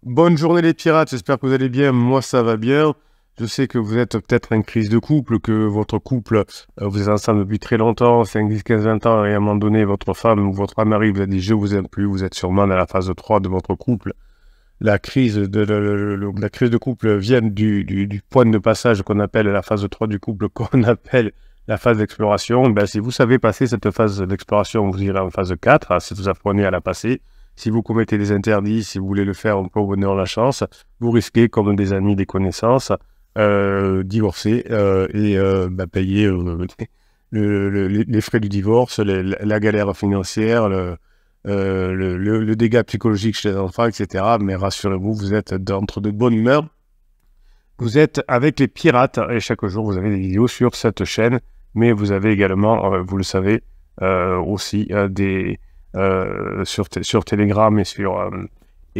Bonne journée les pirates, j'espère que vous allez bien, moi ça va bien. Je sais que vous êtes peut-être en crise de couple, que votre couple, vous êtes ensemble depuis très longtemps, 5, 10, 15, 20 ans, et à un moment donné, votre femme ou votre mari vous a dit je vous aime plus, vous êtes sûrement dans la phase 3 de votre couple. La crise de couple vient du point de passage qu'on appelle la phase 3 du couple, qu'on appelle la phase d'exploration. Ben, si vous savez passer cette phase d'exploration, vous irez en phase 4, si vous apprenez à la passer. Si vous commettez des interdits, si vous voulez le faire, on peut vous donner la chance. Vous risquez, comme des amis, des connaissances, divorcer payer les frais du divorce, la galère financière, le dégât psychologique chez les enfants, etc. Mais rassurez-vous, vous êtes entre de bonnes humeurs. Vous êtes avec les pirates et chaque jour, vous avez des vidéos sur cette chaîne. Mais vous avez également, vous le savez, aussi sur Telegram et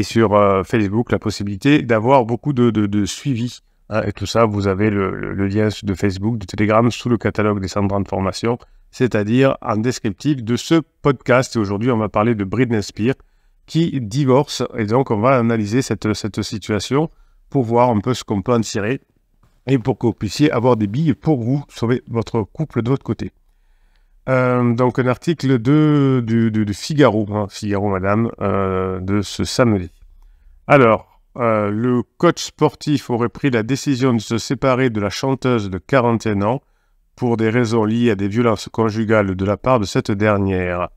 sur Facebook, la possibilité d'avoir beaucoup de suivi. Et tout ça, vous avez le lien de Facebook, de Telegram, sous le catalogue des centres de formation, c'est-à-dire en descriptif de ce podcast. Et aujourd'hui, on va parler de Britney Spears qui divorce. Et donc, on va analyser cette situation pour voir un peu ce qu'on peut en tirer et pour que vous puissiez avoir des billes pour vous sauver votre couple de votre côté. Donc un article du Figaro, Figaro Madame, de ce samedi. Alors, le coach sportif aurait pris la décision de se séparer de la chanteuse de 41 ans pour des raisons liées à des violences conjugales de la part de cette dernière.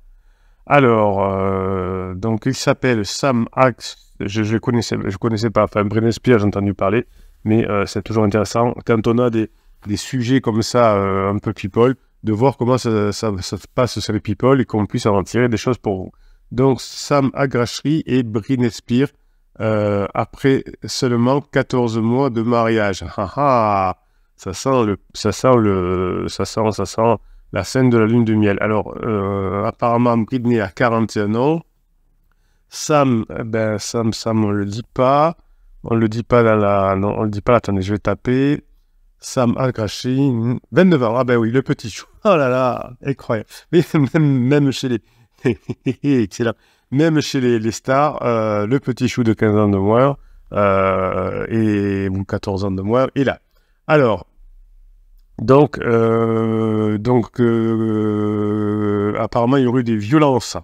Alors, donc il s'appelle Sam Axe, je connaissais pas, enfin Britney Spears, j'ai entendu parler, mais c'est toujours intéressant quand on a des sujets comme ça, un peu people, de voir comment ça se passe sur les people et qu'on puisse en tirer des choses pour vous. Donc, Sam Aghashri et Britney Spears, après seulement 14 mois de mariage. Ça sent la scène de la lune de miel. Alors, apparemment, Britney a 41 ans. Sam, on le dit pas. On le dit pas non, on le dit pas. Attendez, je vais taper. Sam Aghashri, 29 ans. Ah ben oui, le petit chou. Oh là là, incroyable. Mais même chez les... Excellent. Même chez les stars, le petit chou de 15 ans de moins ou 14 ans de moins est là. Alors, donc apparemment, il y aurait eu des violences.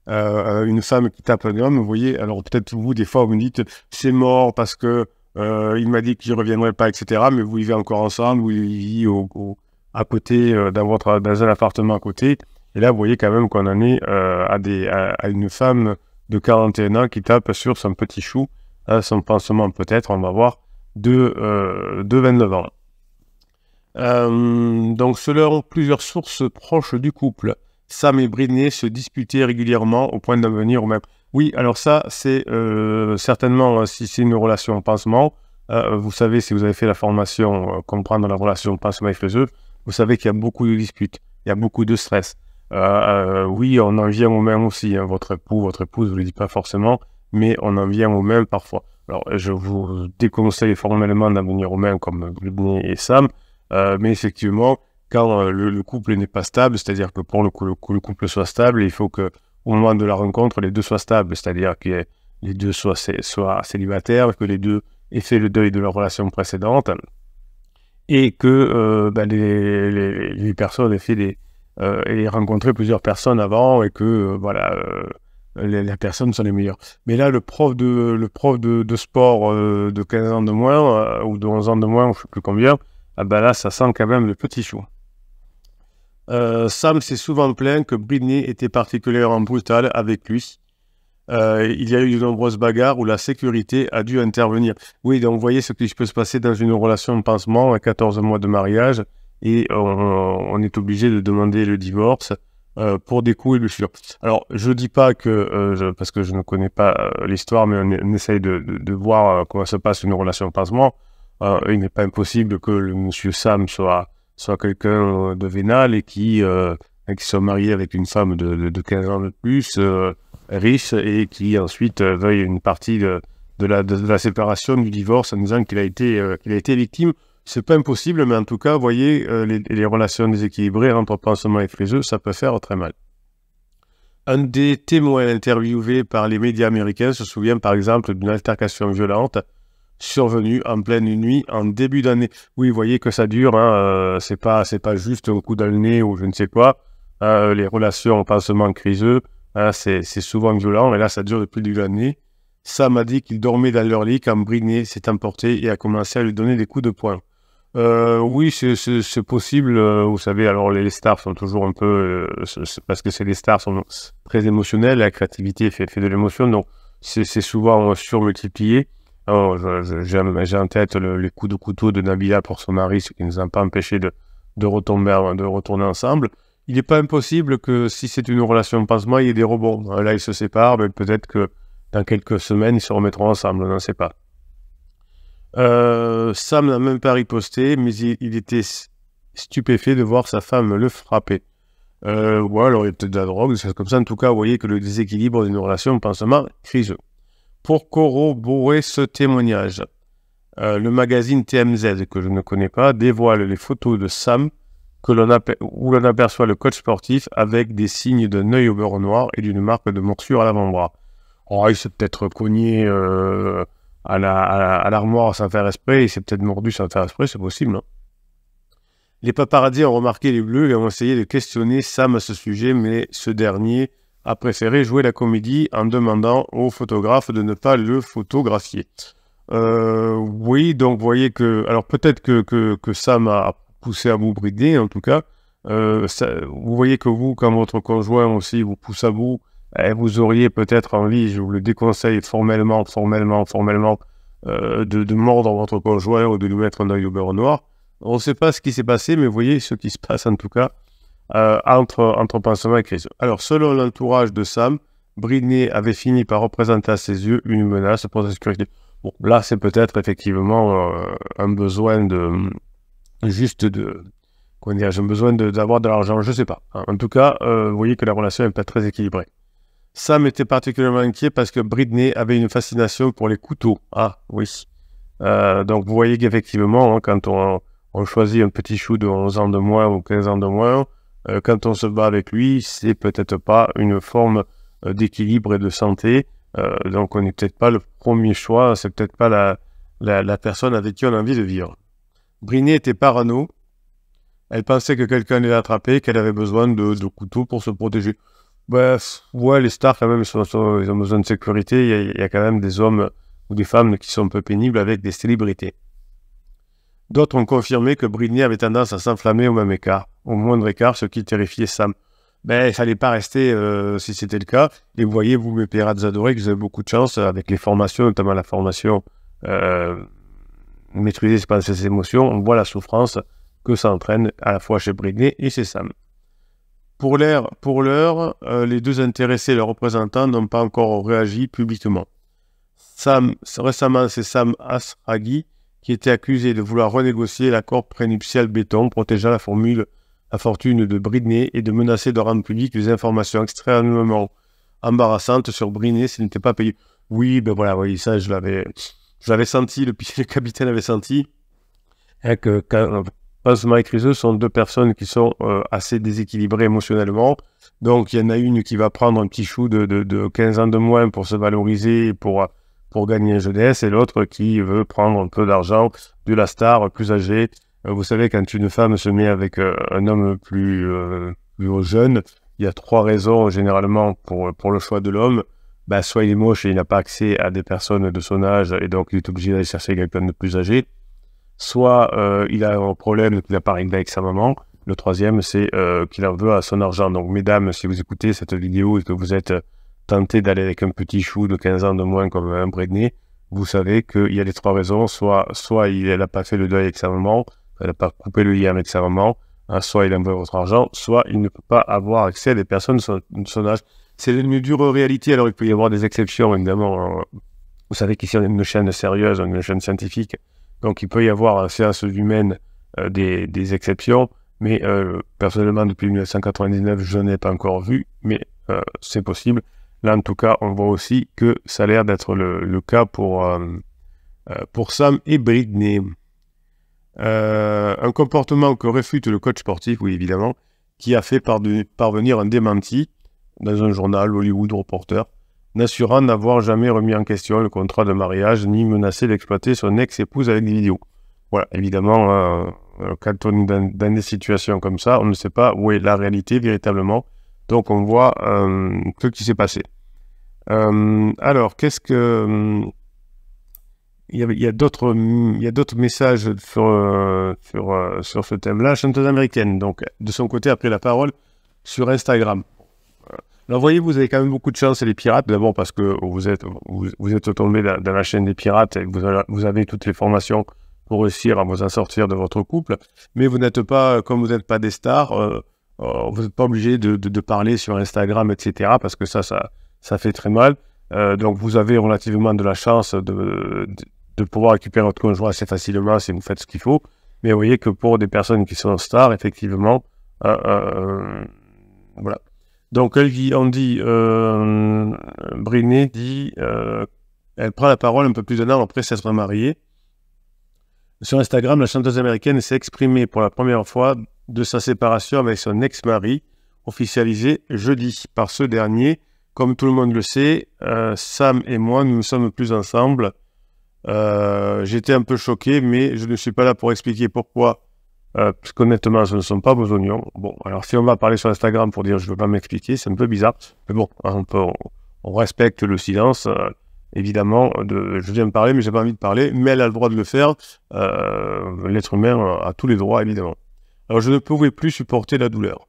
Une femme qui tape un homme, vous voyez, alors peut-être vous, des fois, vous me dites, c'est mort parce que il m'a dit qu'il ne reviendrait pas, etc. Mais vous vivez encore ensemble, vous vivez à côté, dans un appartement à côté. Et là, vous voyez quand même qu'on en est à une femme de 41 ans qui tape sur son petit chou, son pansement peut-être, on va voir, de 29 ans. Donc, selon plusieurs sources proches du couple, Sam et Britney se disputaient régulièrement au point d'en venir au même. Oui, alors ça, c'est certainement, si c'est une relation pansement, vous savez, si vous avez fait la formation comprendre la relation pansement et faiseuse, vous savez qu'il y a beaucoup de disputes, il y a beaucoup de stress. Oui, on en vient au même aussi, hein, votre épouse, je ne vous le dis pas forcément, mais on en vient au même parfois. Alors, je vous déconseille formellement d'en venir au même comme Britney et Sam, mais effectivement, quand le couple n'est pas stable, c'est-à-dire que pour que le couple soit stable, il faut que au moment de la rencontre, les deux soient stables, c'est-à-dire que les deux soient célibataires, que les deux aient fait le deuil de leur relation précédente, et que les personnes aient rencontré plusieurs personnes avant, et que les personnes sont les meilleures. Mais là, le prof de sport de 15 ans de moins, ou de 11 ans de moins, je ne sais plus combien, là, ça sent quand même le petit chou. Sam s'est souvent plaint que Britney était particulièrement brutale avec lui. Il y a eu de nombreuses bagarres où la sécurité a dû intervenir. Oui, donc vous voyez ce qui peut se passer dans une relation de pansement à 14 mois de mariage et on est obligé de demander le divorce pour des coups et blessures. Alors, je ne dis pas que, parce que je ne connais pas l'histoire, mais on essaye de voir comment se passe une relation de pansement. Il n'est pas impossible que le monsieur Sam soit quelqu'un de vénal et qui soit marié avec une femme de 15 ans de plus, riche, et qui ensuite veuille une partie de la séparation, du divorce, en disant qu'il a été victime. C'est pas impossible, mais en tout cas, vous voyez, les relations déséquilibrées entre pansement et friseux, ça peut faire très mal. Un des témoins interviewés par les médias américains se souvient par exemple d'une altercation violente survenue en pleine nuit en début d'année. Oui, vous voyez que ça dure, hein, c'est pas juste un coup dans le nez ou je ne sais quoi. Les relations en pansement criseux, hein, c'est souvent violent, et là ça dure depuis plus d'une année. Sam a dit qu'ils dormaient dans leur lit quand Britney s'est emportée et a commencé à lui donner des coups de poing. Oui, c'est possible. Vous savez, alors les stars sont toujours un peu... parce que les stars sont très émotionnelles, la créativité fait de l'émotion, donc c'est souvent surmultiplié. Alors, j'ai en tête les coups de couteau de Nabila pour son mari, ce qui ne nous a pas empêché de retourner ensemble. Il n'est pas impossible que si c'est une relation de pansement, il y ait des rebonds. Là, ils se séparent, mais peut-être que dans quelques semaines, ils se remettront ensemble, on n'en sait pas. Sam n'a même pas riposté, mais il était stupéfait de voir sa femme le frapper. Ouais, alors il y a peut-être de la drogue, c'est comme ça. En tout cas, vous voyez que le déséquilibre d'une relation pansement criseux. Pour corroborer ce témoignage, le magazine TMZ, que je ne connais pas, dévoile les photos de Sam où l'on aperçoit le coach sportif avec des signes d'un œil au beurre noir et d'une marque de morsure à l'avant-bras. Oh, il s'est peut-être cogné à l'armoire sans faire exprès, il s'est peut-être mordu sans faire exprès, c'est possible. Hein. Les paparazzis ont remarqué les bleus et ont essayé de questionner Sam à ce sujet, mais ce dernier a préféré jouer la comédie en demandant au photographe de ne pas le photographier. Oui, donc vous voyez que... Alors peut-être que Sam a poussé à bout Britney, en tout cas. Vous voyez que vous, quand votre conjoint aussi vous pousse à bout, vous auriez peut-être envie, je vous le déconseille formellement, de mordre votre conjoint ou de lui mettre un œil au beurre noir. On ne sait pas ce qui s'est passé, mais vous voyez ce qui se passe en tout cas entre pansement et crise. Alors, selon l'entourage de Sam, Britney avait fini par représenter à ses yeux une menace pour sa sécurité. Bon, là, c'est peut-être effectivement un besoin d'avoir de l'argent, je ne sais pas. En tout cas, vous voyez que la relation n'est pas très équilibrée. Sam était particulièrement inquiet parce que Britney avait une fascination pour les couteaux. Ah, oui. Donc, vous voyez qu'effectivement, hein, quand on choisit un petit chou de 11 ans de moins ou 15 ans de moins, quand on se bat avec lui, c'est peut-être pas une forme d'équilibre et de santé. Donc, on n'est peut-être pas le premier choix, c'est peut-être pas la personne avec qui on a envie de vivre. Britney était parano. Elle pensait que quelqu'un l'avait attrapée, qu'elle avait besoin de couteaux pour se protéger. Bref, ouais, les stars, quand même, ils ont besoin de sécurité. Il y a quand même des hommes ou des femmes qui sont un peu pénibles avec des célébrités. D'autres ont confirmé que Britney avait tendance à s'enflammer au moindre écart, ce qui terrifiait Sam. Ben, ça n'allait pas rester si c'était le cas. Et vous voyez, vous, mes pirates adorés, que vous avez beaucoup de chance avec les formations, notamment la formation maîtriser ses émotions. On voit la souffrance que ça entraîne à la fois chez Britney et chez Sam. Pour l'heure, les deux intéressés et leurs représentants n'ont pas encore réagi publiquement. Récemment, c'est Sam Asraghi qui était accusé de vouloir renégocier l'accord prénuptial béton protégeant la fortune de Britney et de menacer de rendre publiques des informations extrêmement embarrassantes sur Britney s'il n'était pas payé. Oui, ben voilà, oui, ça je l'avais senti, le capitaine avait senti hein, que pansement et criseux sont deux personnes qui sont assez déséquilibrées émotionnellement. Donc il y en a une qui va prendre un petit chou de 15 ans de moins pour se valoriser, pour gagner en jeunesse, et l'autre qui veut prendre un peu d'argent de la star plus âgée. Vous savez, quand une femme se met avec un homme plus jeune, il y a 3 raisons généralement pour le choix de l'homme. Ben, soit il est moche et il n'a pas accès à des personnes de son âge, et donc il est obligé d'aller chercher quelqu'un de plus âgé. Soit il a un problème qu'il n'a pas réglé avec sa maman. Le troisième, c'est qu'il en veut à son argent. Donc, mesdames, si vous écoutez cette vidéo et que vous êtes tenté d'aller avec un petit chou de 15 ans de moins comme un Britney, vous savez qu'il y a les 3 raisons. Soit elle n'a pas fait le deuil avec sa maman, elle n'a pas coupé le lien avec sa maman, hein, soit il en veut votre argent, soit il ne peut pas avoir accès à des personnes de son âge. C'est une dure réalité. Alors, il peut y avoir des exceptions, évidemment. Vous savez qu'ici, on est une chaîne sérieuse, une chaîne scientifique. Donc, il peut y avoir en sciences humaines des exceptions, mais personnellement, depuis 1999, je n'ai pas encore vu, mais c'est possible. Là, en tout cas, on voit aussi que ça a l'air d'être le cas pour Sam et Britney. Un comportement que réfute le coach sportif, oui, évidemment, qui a fait parvenir un démenti. dans un journal, Hollywood Reporter, n'assurant n'avoir jamais remis en question le contrat de mariage ni menacé d'exploiter son ex-épouse avec des vidéos. Voilà, évidemment, quand on est dans des situations comme ça, on ne sait pas où est la réalité véritablement. Donc on voit ce qui s'est passé. Alors, qu'est-ce que... Il y a d'autres messages sur ce thème-là. Chanteuse américaine, donc, de son côté, a pris la parole sur Instagram. Alors, voyez, vous avez quand même beaucoup de chance, les pirates, d'abord parce que vous êtes tombé dans la chaîne des pirates et que vous avez toutes les formations pour réussir à vous en sortir de votre couple, mais vous n'êtes pas, comme vous n'êtes pas des stars, vous n'êtes pas obligé de parler sur Instagram, etc., parce que ça fait très mal. Donc, vous avez relativement de la chance de pouvoir récupérer votre conjoint assez facilement si vous faites ce qu'il faut. Mais vous voyez que pour des personnes qui sont stars, effectivement, voilà. Donc, Britney dit, elle prend la parole un peu plus d'un an après s'être mariée. Sur Instagram, la chanteuse américaine s'est exprimée pour la première fois de sa séparation avec son ex-mari, officialisée jeudi par ce dernier. Comme tout le monde le sait, Sam et moi, nous ne sommes plus ensemble. J'étais un peu choqué, mais je ne suis pas là pour expliquer pourquoi, parce qu'honnêtement, ce ne sont pas vos oignons. Bon, alors si on va parler sur Instagram pour dire je ne veux pas m'expliquer, c'est un peu bizarre. Mais bon, on respecte le silence. Évidemment, je viens de parler, mais j'ai pas envie de parler, mais elle a le droit de le faire. L'être humain a tous les droits, évidemment. Alors, je ne pouvais plus supporter la douleur.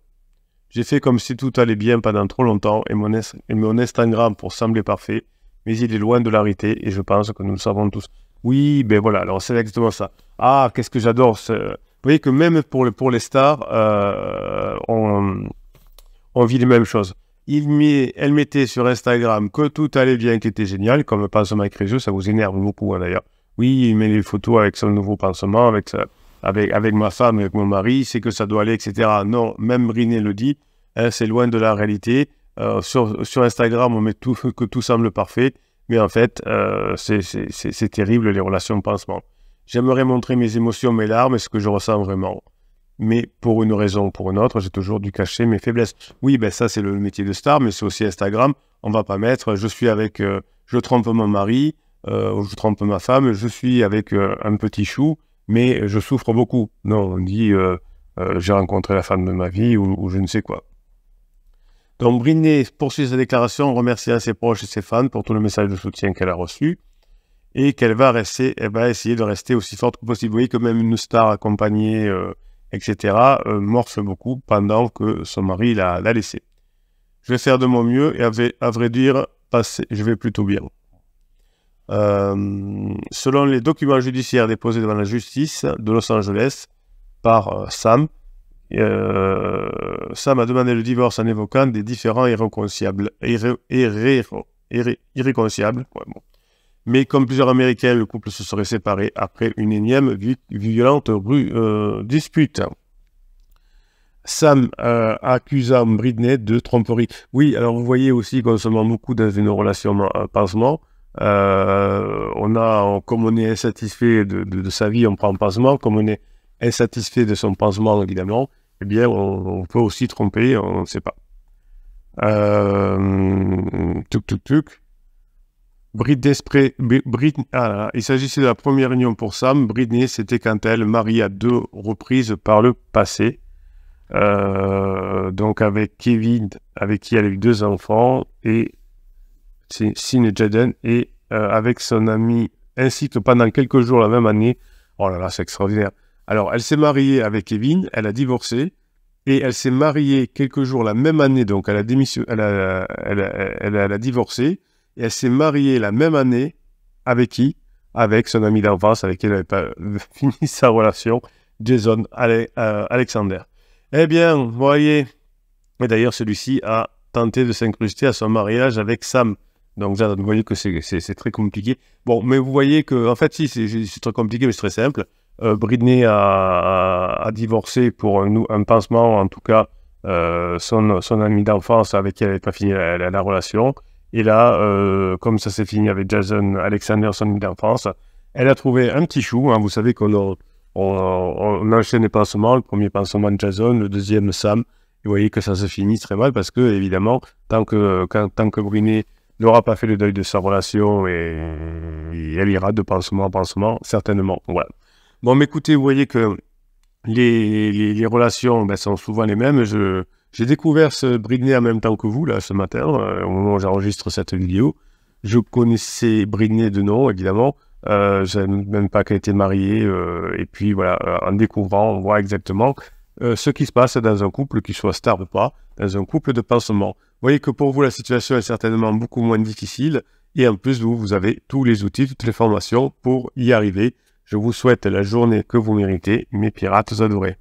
J'ai fait comme si tout allait bien pendant trop longtemps, et mon Instagram pour sembler parfait, mais il est loin de l'arrêter, et je pense que nous le savons tous. Oui, ben voilà, alors c'est exactement ça. Ah, qu'est-ce que j'adore. Vous voyez que même pour les stars, on vit les mêmes choses. Elle mettait sur Instagram que tout allait bien, qui était génial, comme le pansement avec Régeux, ça vous énerve beaucoup, hein, d'ailleurs. Oui, il met les photos avec son nouveau pansement, avec ma femme, avec mon mari, c'est que ça doit aller, etc. Non, même Britney le dit, hein, c'est loin de la réalité. Sur Instagram, on met que tout semble parfait, mais en fait, c'est terrible, les relations de pansement. J'aimerais montrer mes émotions, mes larmes et ce que je ressens vraiment. Mais pour une raison ou pour une autre, j'ai toujours dû cacher mes faiblesses. Oui, ben ça, c'est le métier de star, mais c'est aussi Instagram. On ne va pas mettre, je trompe mon mari, ou je trompe ma femme, je suis avec un petit chou, mais je souffre beaucoup. Non, on dit, j'ai rencontré la femme de ma vie, ou je ne sais quoi. Donc, Britney poursuit sa déclaration en remerciant ses proches et ses fans pour tout le message de soutien qu'elle a reçu, et qu'elle va essayer de rester aussi forte que possible. Vous voyez que même une star accompagnée, etc., morce beaucoup pendant que son mari l'a laissé. Je vais faire de mon mieux et à vrai dire, je vais plutôt bien. Selon les documents judiciaires déposés devant la justice de Los Angeles par Sam, Sam a demandé le divorce en évoquant des différends irréconciliables. Ouais, bon. Mais comme plusieurs Américains, le couple se serait séparé après une énième violente dispute. Sam accusant Britney de tromperie. Oui, alors vous voyez aussi qu'on se ment beaucoup dans une relation pansement. Comme on est insatisfait de sa vie, on prend un pansement. Comme on est insatisfait de son pansement, évidemment, eh bien, on peut aussi tromper, on ne sait pas. Il s'agissait de la première union pour Sam. Britney s'était quant à elle mariée à 2 reprises par le passé. Donc avec Kevin, avec qui elle a eu 2 enfants, et Sin et Jaden, et avec son ami, ainsi que pendant quelques jours la même année. Oh là là, c'est extraordinaire. Alors, elle s'est mariée avec Kevin, elle a divorcé, et elle s'est mariée quelques jours la même année, donc elle a divorcé, et elle s'est mariée la même année avec qui? Avec son ami d'enfance, avec qui elle n'avait pas fini sa relation, Jason Alexander. Eh bien, vous voyez, et d'ailleurs, celui-ci a tenté de s'incruster à son mariage avec Sam. Donc, vous voyez que c'est très compliqué. Bon, mais vous voyez que, en fait, si, c'est très compliqué, mais c'est très simple. Britney a divorcé pour un pansement, en tout cas, son ami d'enfance avec qui elle n'avait pas fini la relation. Et là, comme ça s'est fini avec Jason Alexander, son ami d'enfance, elle a trouvé un petit chou. Hein, vous savez qu'on enchaîne les pansements. Le premier pansement de Jason, le deuxième Sam. Et vous voyez que ça se finit très mal parce que, évidemment, tant que Briné n'aura pas fait le deuil de sa relation, et elle ira de pansement en pansement, certainement. Voilà. Bon, mais écoutez, vous voyez que les relations sont souvent les mêmes. J'ai découvert ce Britney en même temps que vous, là, ce matin, au moment où j'enregistre cette vidéo. Je connaissais Britney de nom, évidemment. Je savais même pas qu'elle était mariée. Et puis, voilà, en découvrant, on voit exactement ce qui se passe dans un couple, qu'il soit star ou pas, dans un couple de pansement. Vous voyez que pour vous, la situation est certainement beaucoup moins difficile. Et en plus, vous avez tous les outils, toutes les formations pour y arriver. Je vous souhaite la journée que vous méritez, mes pirates adorés.